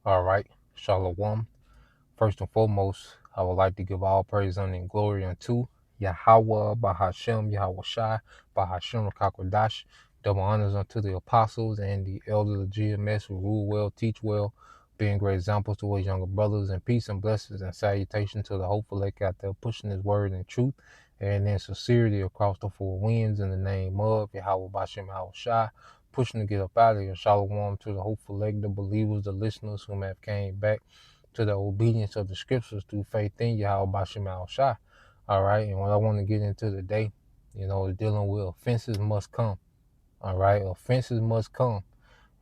All right, Shalom. First and foremost, I would like to give all praise and glory unto Yahweh, Bahashem, Yahweh Shai, Bahashem, Kakwadash. Double honors unto the apostles and the elders of GMS who rule well, teach well, being great examples to his younger brothers, and peace and blessings and salutation to the hopeful lake out there pushing his word in truth and in sincerity across the four winds in the name of Yahweh, Bahashem, Yahweh Shai. Pushing to get up out of here. Shalom to the hopeful lake, the believers, the listeners who have came back to the obedience of the scriptures through faith in Yahweh Bashim Al Shai. All right. And what I want to get into today, is dealing with offenses must come. All right. Offenses must come.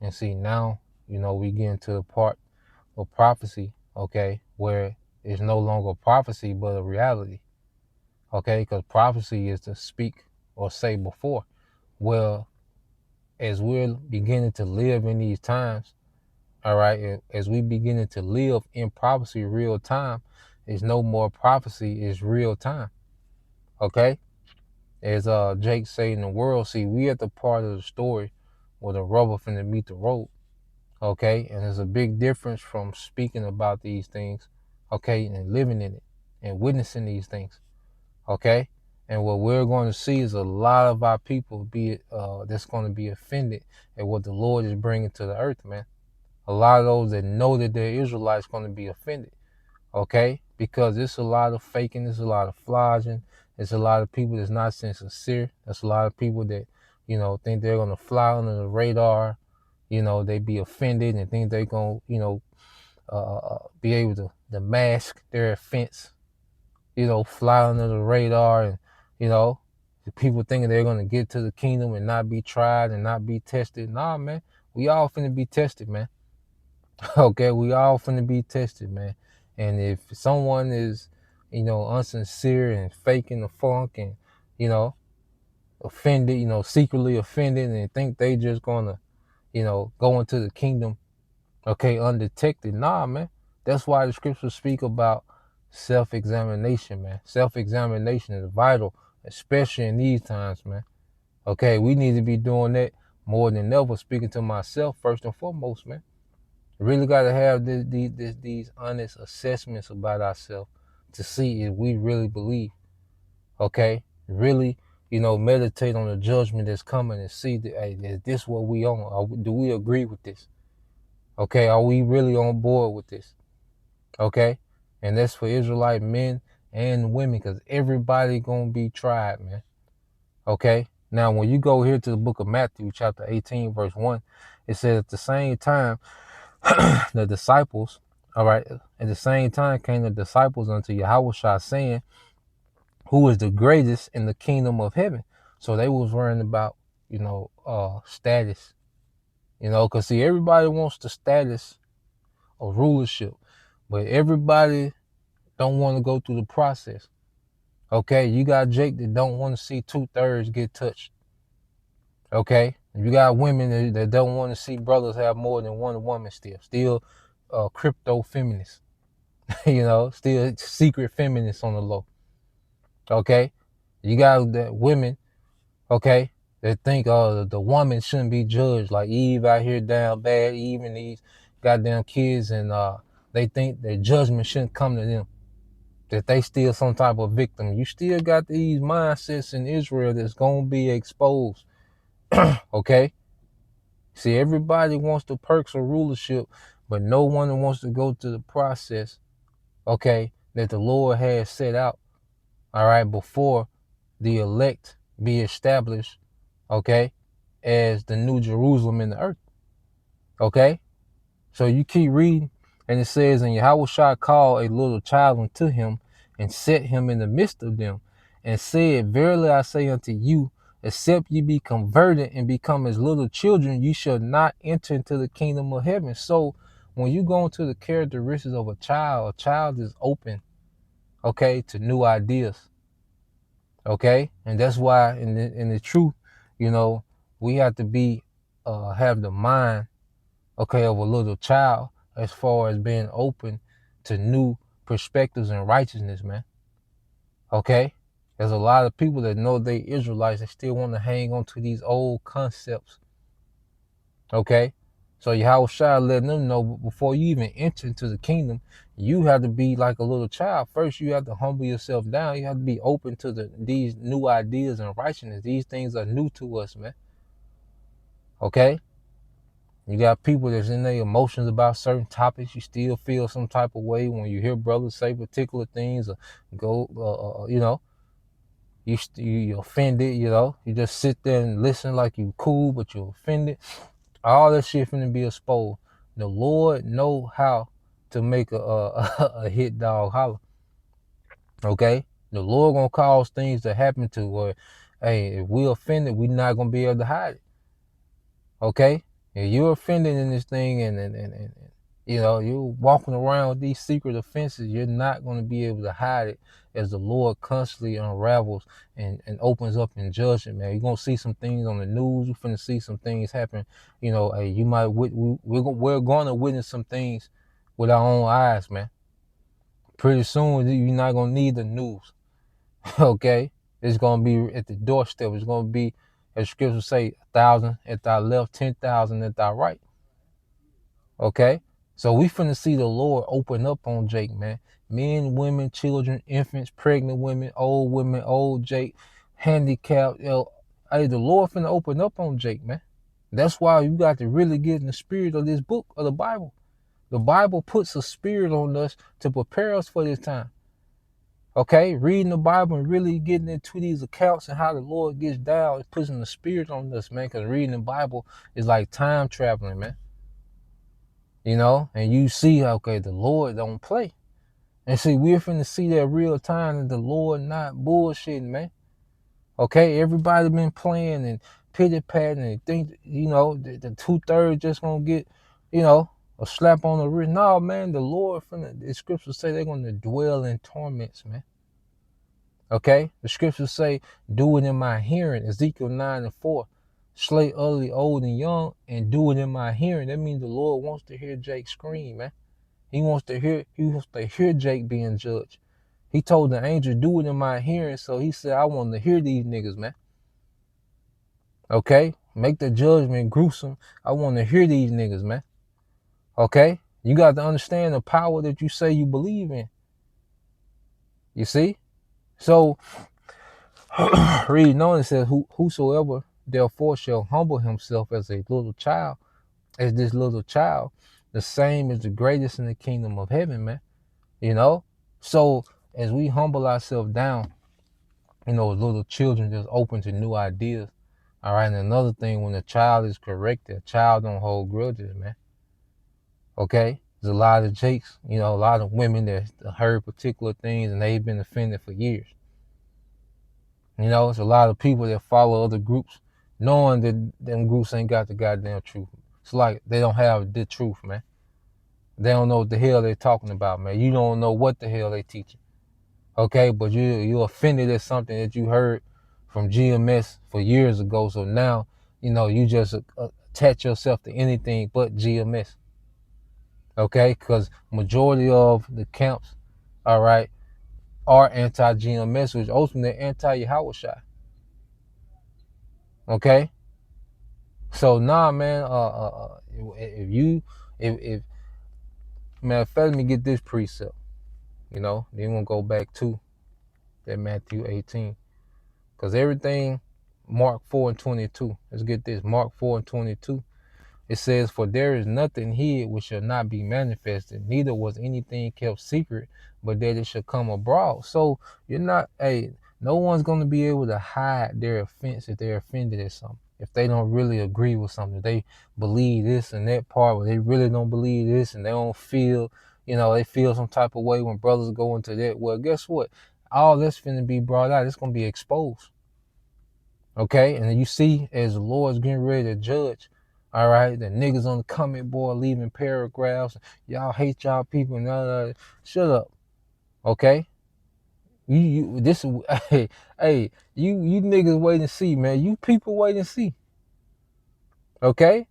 And see, now, we get into the part of prophecy, okay, where it's no longer prophecy, but a reality. Okay. Because prophecy is to speak or say before. Well, as we're beginning to live in these times, all right, as we beginning to live in prophecy real time, it's no more prophecy, it's real time. Okay? As Jake say in the world, see, we at the part of the story where the rubber finna meet the road. Okay? And there's a big difference from speaking about these things, okay, and living in it and witnessing these things. Okay? And what we're going to see is a lot of our people that's going to be offended at what the Lord is bringing to the earth, man. A lot of those that know that they're Israelites going to be offended, okay? Because it's a lot of faking, there's a lot of flogging, there's a lot of people that's not sincere. There's a lot of people that, think they're going to fly under the radar. They be offended and think they're going to, be able to mask their offense, fly under the radar and, the people thinking they're going to get to the kingdom and not be tried and not be tested. Nah, man, we all finna be tested, man. Okay, we all finna be tested, man. And if someone is, unsincere and faking the funk and, you know, offended, secretly offended and think they just gonna, go into the kingdom, okay, undetected. Nah, man. That's why the scriptures speak about self-examination, man. Self-examination is vital, especially in these times, man. Okay, we need to be doing that more than ever, speaking to myself first and foremost, man. Really got to have these honest assessments about ourselves to see if we really believe. Okay, really, meditate on the judgment that's coming and see that, hey, is this what we on? Do we agree with this? Okay, are we really on board with this? Okay, and that's for Israelite men and women, because everybody gonna be tried, man. Okay, now when you go here to the book of Matthew, chapter 18, verse 1, it says at the same time the disciples, all right, at the same time came the disciples unto Yahweh saying, who is the greatest in the kingdom of heaven? So they was worrying about, status, because see, everybody wants the status of rulership, but everybody don't want to go through the process. Okay, you got Jake that don't want to see 2/3 get touched. Okay, you got women that don't want to see brothers have more than one woman still crypto feminists. Still secret feminists on the low. Okay, you got that women, okay, that think the woman shouldn't be judged, like Eve out here down bad, Eve and these goddamn kids, and they think that judgment shouldn't come to them, that they still some type of victim. You still got these mindsets in Israel that's gonna be exposed. Okay, see, everybody wants the perks of rulership, but no one wants to go through the process, okay, that the Lord has set out, all right, before the elect be established, okay, as the new Jerusalem in the earth, okay? So you keep reading, and it says, and Yahweh shall call a little child unto him, and set him in the midst of them, and said, verily I say unto you, except ye be converted and become as little children, you shall not enter into the kingdom of heaven. So when you go into the characteristics of a child is open, okay, to new ideas. Okay, and that's why in the truth, we have to be have the mind, okay, of a little child, as far as being open to new perspectives and righteousness, man. Okay, there's a lot of people that know they Israelites and still want to hang on to these old concepts. Okay, So Yahushua letting them know before you even enter into the kingdom, you have to be like a little child. First, you have to humble yourself down. You have to be open to these new ideas and righteousness. These things are new to us, man. Okay? You got people that's in their emotions about certain topics. You still feel some type of way when you hear brothers say particular things or go, you offended, you just sit there and listen like you cool, but you're offended. All that shit finna be exposed. The Lord know how to make a hit dog holler. Okay? The Lord gonna cause things to happen to where, hey, if we offended, we not gonna be able to hide it. Okay? If you're offended in this thing and you're walking around with these secret offenses, you're not gonna be able to hide it as the Lord constantly unravels and opens up in judgment, man. You're gonna see some things on the news. You're finna see some things happen. Hey, you might we're gonna witness some things with our own eyes, man. Pretty soon you're not gonna need the news. Okay? It's gonna be at the doorstep. It's gonna be, as scripture say, 1,000 at thy left, 10,000 at thy right. Okay? So we finna see the Lord open up on Jake, man. Men, women, children, infants, pregnant women, old Jake, handicapped. Hey, the Lord finna open up on Jake, man. That's why you got to really get in the spirit of this book of the Bible. The Bible puts a spirit on us to prepare us for this time. Okay, reading the Bible and really getting into these accounts and how the Lord gets down, it puts in the spirit on us, man. Because reading the Bible is like time traveling, man. And you see, okay, the Lord don't play. And see, we're finna see that real time that the Lord not bullshitting, man. Okay, everybody been playing and pity-patting and think, the 2/3 just gonna get, a slap on the wrist. No, man, the Lord the scriptures say they're gonna dwell in torments, man. Okay, the scriptures say, do it in my hearing. Ezekiel 9:4. Slay early, old, and young, and do it in my hearing. That means the Lord wants to hear Jake scream, man. He wants to hear Jake being judged. He told the angel, do it in my hearing. So he said, I want to hear these niggas, man. Okay? Make the judgment gruesome. I want to hear these niggas, man. Okay? You got to understand the power that you say you believe in. You see? So, reading on, it says, whosoever therefore shall humble himself as a little child, as this little child, the same is the greatest in the kingdom of heaven, man. So as we humble ourselves down, little children just open to new ideas. All right. And another thing, when a child is corrected, a child don't hold grudges, man. Okay. There's a lot of Jakes, a lot of women that heard particular things and they've been offended for years. It's a lot of people that follow other groups knowing that them groups ain't got the goddamn truth. It's like they don't have the truth, man. They don't know what the hell they're talking about, man. You don't know what the hell they teaching. Okay, but you're offended at something that you heard from GMS for years ago. So now, you just attach yourself to anything but GMS. Okay, because majority of the camps, all right, are anti-GMS, which ultimately anti-Yahushua. Okay, so nah, man. If man, let me get this precept. Then we'll go back to that Matthew 18. Because everything, Mark 4:22. Let's get this. Mark 4:22. It says, for there is nothing hid which shall not be manifested, neither was anything kept secret, but that it shall come abroad. So no one's going to be able to hide their offense if they're offended at something. If they don't really agree with something, they believe this and that part, but they really don't believe this and they don't feel, they feel some type of way when brothers go into that. Well, guess what? All that's finna be brought out. It's going to be exposed. Okay? And then you see, as the Lord's getting ready to judge, all right, the niggas on the comment board leaving paragraphs. Y'all hate y'all people. Shut up. Okay? You this hey, you niggas wait and see, man. You people wait and see. Okay?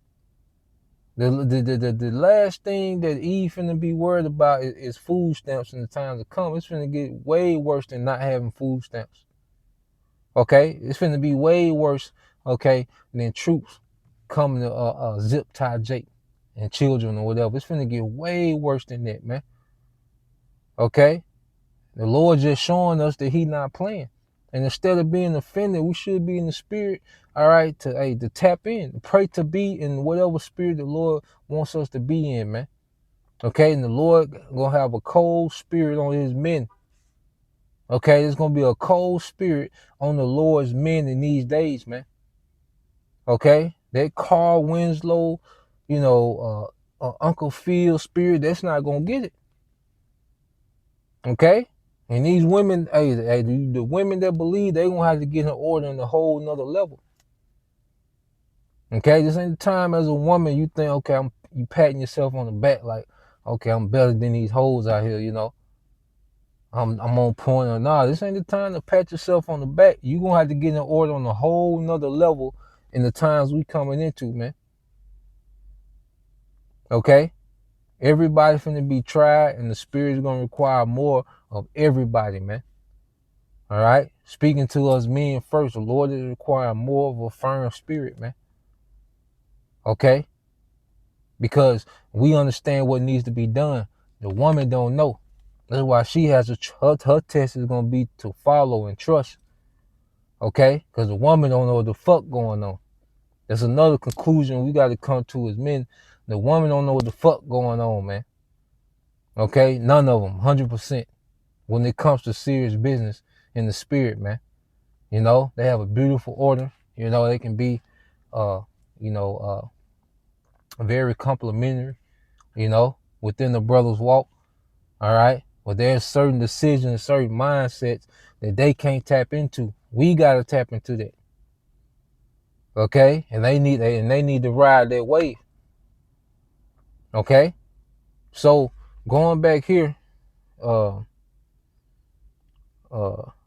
The last thing that Eve finna be worried about is food stamps in the time to come. It's finna get way worse than not having food stamps. Okay? It's finna be way worse, okay, than troops coming to zip tie Jake. and children or whatever. It's finna get way worse than that, man. Okay? The Lord just showing us that he not playing. And instead of being offended, we should be in the spirit, all right, to tap in, pray to be in whatever spirit the Lord wants us to be in, man. Okay, and the Lord gonna have a cold spirit on his men. Okay, there's gonna be a cold spirit on the Lord's men in these days, man. Okay, that Carl Winslow, Uncle Phil spirit, that's not gonna get it. Okay, and these women, the women that believe, they gonna have to get in order in a whole nother level. Okay, this ain't the time as a woman you think, okay, you patting yourself on the back like, okay, I'm better than these hoes out here, I'm on point or nah. This ain't the time to pat yourself on the back. You gonna have to get in order on a whole nother level in the times we coming into, man. Okay? Everybody finna be tried, and the spirit is gonna require more of everybody, man. All right? Speaking to us men first, the Lord is requiring more of a firm spirit, man. Okay? Because we understand what needs to be done. The woman don't know. That's why she has her test is gonna be to follow and trust. Okay? Because the woman don't know what the fuck going on. That's another conclusion we got to come to as men. The woman don't know what the fuck going on, man. Okay? None of them, 100%. When it comes to serious business in the spirit, man. They have a beautiful order. They can be, uh, you know, very complimentary, within the brother's walk. All right? But there's certain decisions, certain mindsets that they can't tap into. We got to tap into that. Okay? And they need to ride that wave. Okay? So going back here,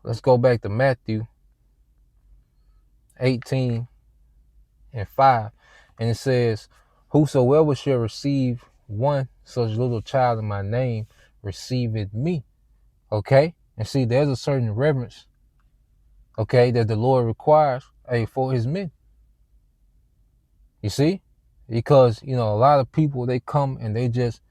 let's go back to Matthew 18:5. And it says, whosoever shall receive one such little child in my name, receiveth me. Okay? And see, there's a certain reverence, okay, that the Lord requires, for his men. You see? Because, a lot of people, they come and they just,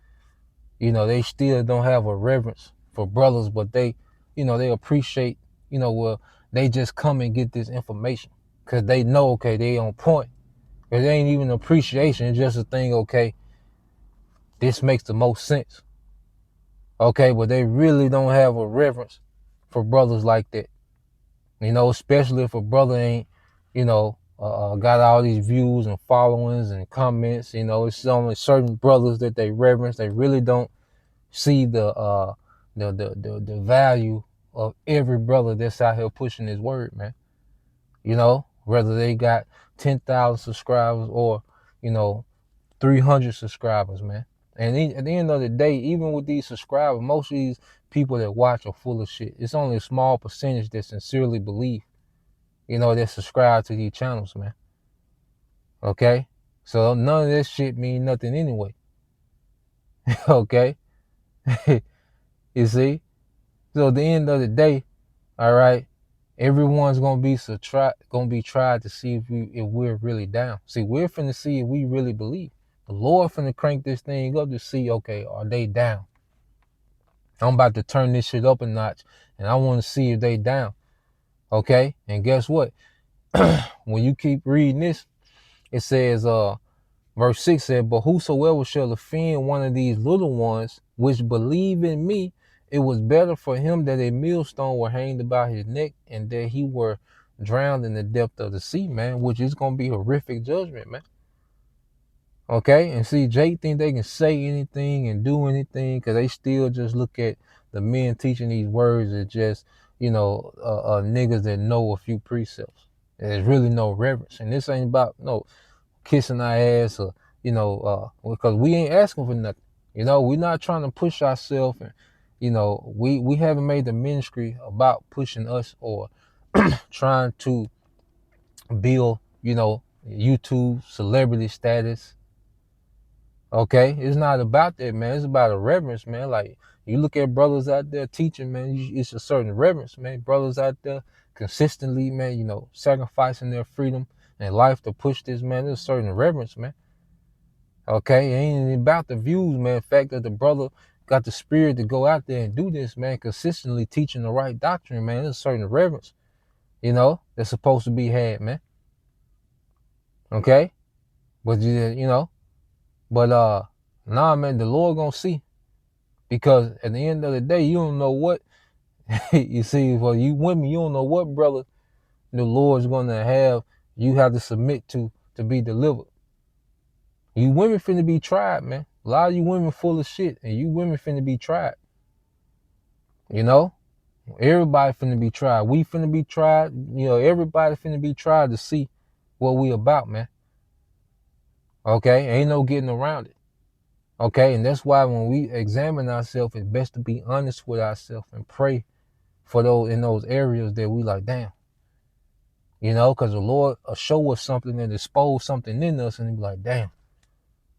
they still don't have a reverence for brothers, but they appreciate, they just come and get this information because they know, okay, they on point. It ain't even appreciation. It's just a thing, okay, this makes the most sense. Okay, but they really don't have a reverence for brothers like that. Especially if a brother ain't, got all these views and followings and comments. It's only certain brothers that they reverence. They really don't see the value of every brother that's out here pushing his word, man. Whether they got 10,000 subscribers or 300 subscribers, man. And at the end of the day, even with these subscribers, most of these people that watch are full of shit. It's only a small percentage that sincerely believe, that subscribe to these channels, man. Okay? So none of this shit mean nothing anyway. Okay? You see? So at the end of the day, all right, everyone's gonna be tried to see if we're really down. See, we're finna see if we really believe. The Lord finna crank this thing up to see, okay, are they down? I'm about to turn this shit up a notch, and I want to see if they down. Okay? And guess what? When you keep reading this, it says, verse 6 said, but whosoever shall offend one of these little ones which believe in me, it was better for him that a millstone were hanged about his neck and that he were drowned in the depth of the sea, man, which is going to be horrific judgment, man. Okay? And see, Jake think they can say anything and do anything because they still just look at the men teaching these words as just, niggas that know a few precepts. There's really no reverence. And this ain't about, no, kissing our ass or, because we ain't asking for nothing. We're not trying to push ourselves and, we haven't made the ministry about pushing us or trying to build, YouTube celebrity status. Okay, it's not about that, man. It's about a reverence, man. Like, you look at brothers out there teaching, man, it's a certain reverence, man. Brothers out there consistently, man, sacrificing their freedom and life to push this, man. There's a certain reverence, man. Okay, it ain't about the views, man. The fact that the brother got the spirit to go out there and do this, man, consistently teaching the right doctrine, man. There's a certain reverence, that's supposed to be had, man. Okay? But nah, man, the Lord gonna see. Because at the end of the day, you don't know what you see, for you women, you don't know what brother the Lord's gonna have you have to submit to be delivered. You women finna be tried, man. A lot of you women full of shit, and you women finna be tried. You know? Everybody finna be tried. We finna be tried. Everybody finna be tried to see what we about, man. Okay? Ain't no getting around it. Okay? And that's why when we examine ourselves, it's best to be honest with ourselves and pray for those in those areas that we like, damn. Because the Lord will show us something and expose something in us, and he be like, damn,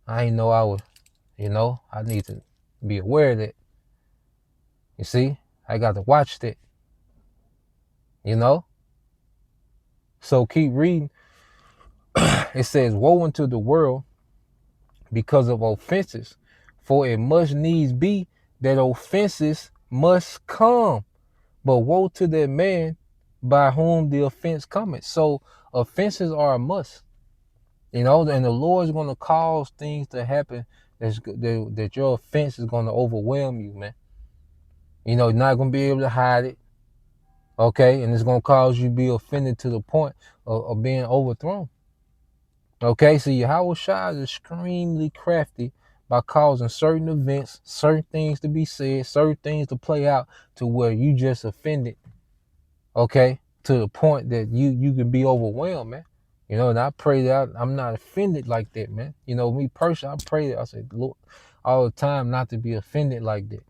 I ain't know I was, I need to be aware of that. You see? I got to watch that. So keep reading. It says, woe unto the world because of offenses, for it must needs be that offenses must come. But woe to that man by whom the offense cometh. So offenses are a must, and the Lord is going to cause things to happen that your offense is going to overwhelm you, man. You're not going to be able to hide it, okay? And it's going to cause you to be offended to the point of being overthrown. Okay, so Yahweh Shai is extremely crafty by causing certain events, certain things to be said, certain things to play out to where you just offended, okay, to the point that you can be overwhelmed, man. And I pray that I'm not offended like that, man. Me personally, I pray that I say, Lord, all the time not to be offended like that.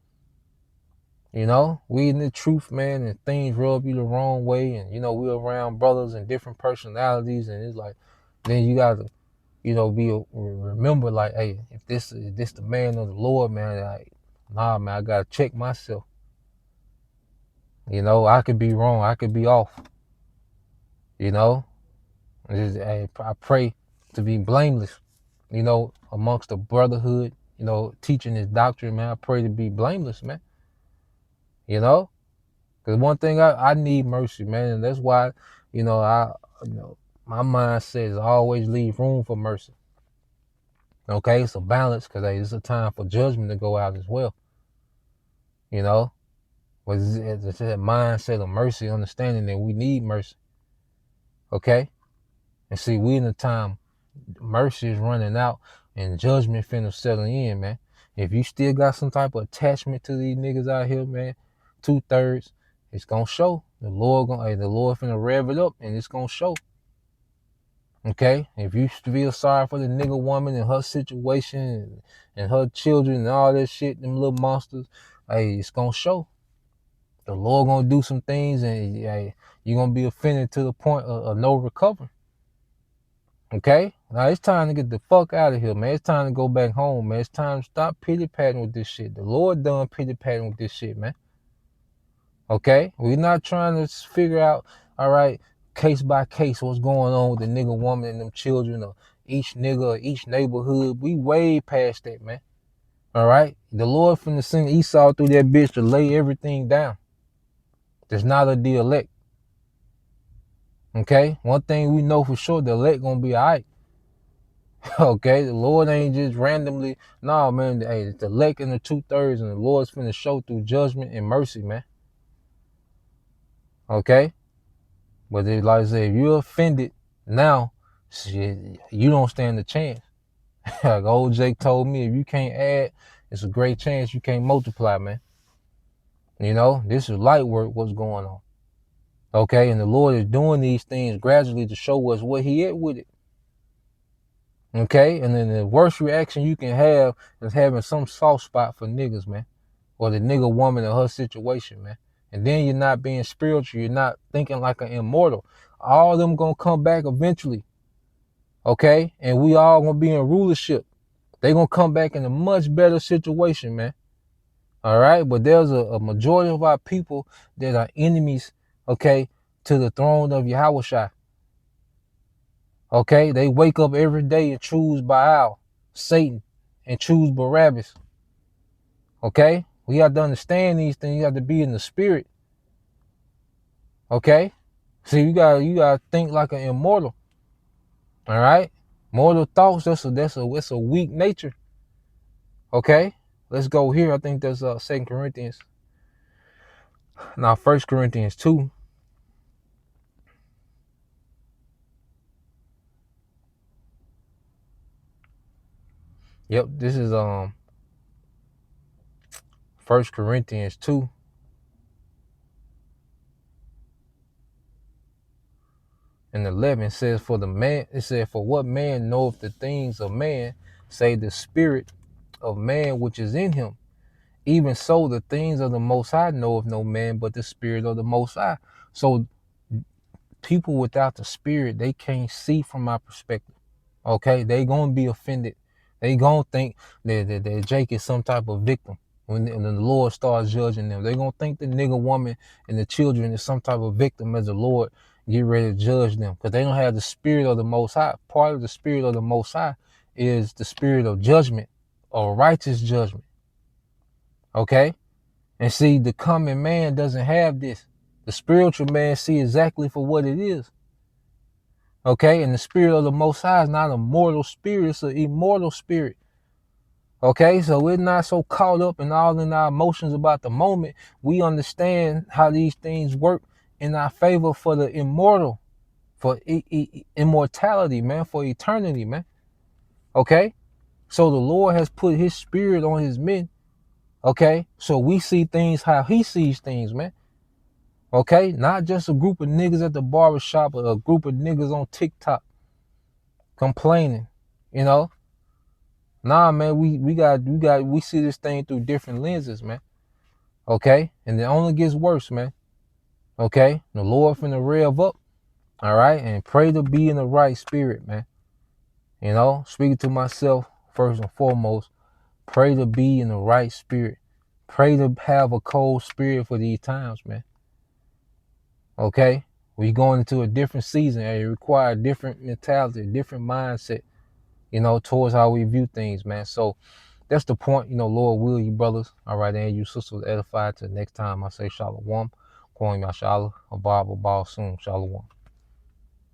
We in the truth, man, and things rub you the wrong way, and we're around brothers and different personalities, and it's like, then you gotta remember, like, hey, if this the man of the Lord, man, nah, man, I gotta check myself. I could be wrong, I could be off. I pray to be blameless, amongst the brotherhood, teaching this doctrine, man. I pray to be blameless, man. Because one thing I need mercy, man, and that's why, my mindset is always leave room for mercy. Okay, it's a balance, because it's a time for judgment to go out as well. But it's that mindset of mercy, understanding that we need mercy. Okay, and see, we in the time mercy is running out and judgment finna settle in, man. If you still got some type of attachment to these niggas out here, man, 2/3, it's gonna show. The Lord finna rev it up, and it's gonna show. Okay, if you feel sorry for the nigga woman and her situation and her children and all that shit, them little monsters, hey, it's gonna show. The Lord gonna do some things, and you're gonna be offended to the point of no recovery. Okay? Now it's time to get the fuck out of here, man. It's time to go back home, man. It's time to stop pity-patting with this shit. The Lord done pity-patting with this shit, man. Okay? We're not trying to figure out, all right, case by case, what's going on with the nigga woman and them children, or each nigga, or each neighborhood. We way past that, man. All right? The Lord finna send Esau through that bitch to lay everything down. There's not a the elect. Okay? One thing we know for sure, the elect gonna be all right. Okay? The Lord ain't just randomly. No, man. Hey, the elect in the 2/3, and the Lord's finna show through judgment and mercy, man. Okay? But like I said, if you're offended now, shit, you don't stand a chance. Like old Jake told me, if you can't add, it's a great chance you can't multiply, man. This is light work, what's going on. Okay, and the Lord is doing these things gradually to show us what he at with it. Okay, and then the worst reaction you can have is having some soft spot for niggas, man. Or the nigga woman or her situation, man. And then you're not being spiritual, you're not thinking like an immortal. All of them gonna come back eventually. Okay, and we all gonna be in rulership. They gonna come back in a much better situation, man. All right, but there's a majority of our people that are enemies, okay, to the throne of Yahweh Shai. Okay, they wake up every day and choose Baal. Satan and choose Barabbas. Okay? We have to understand these things. You have to be in the spirit. Okay? See, you gotta think like an immortal. All right? Mortal thoughts, that's a weak nature. Okay? Let's go here. I think that's 2 Corinthians. Now 1 Corinthians 2. Yep, this is 1 Corinthians 2 and 11 says, for the man, it said, for what man knoweth the things of man, say the spirit of man which is in him. Even so, the things of the Most High knoweth no man but the spirit of the Most High. So people without the spirit, they can't see from my perspective. Okay, they gonna be offended. They gonna think that Jake is some type of victim when the Lord starts judging them. They gonna think the nigga woman and the children is some type of victim as the Lord get ready to judge them, because they don't have the spirit of the Most High. Part of the spirit of the Most High is the spirit of judgment or righteous judgment. Okay, and see, the common man doesn't have this. The spiritual man see exactly for what it is. Okay, and the spirit of the Most High is not a mortal spirit, it's an immortal spirit. Okay, so we're not so caught up in all in our emotions about the moment. We understand how these things work in our favor for the immortal, for immortality, man, for eternity, man. Okay, so the Lord has put his spirit on his men. Okay, so we see things how he sees things, man. Okay, not just a group of niggas at the barbershop or a group of niggas on TikTok complaining, you know. Nah, man, we see this thing through different lenses, man. Okay, and it only gets worse, man. Okay, the Lord finna rev up, all right, and pray to be in the right spirit, man. You know, speaking to myself first and foremost, pray to be in the right spirit. Pray to have a cold spirit for these times, man. Okay, we going into a different season, and it requires a different mentality, a different mindset, you know, towards how we view things, man. So that's the point, you know, Lord will, you brothers. All right, and you sisters edified. Till next time I say shalom. Kwame Yashala, a Bible ball soon. Shalom.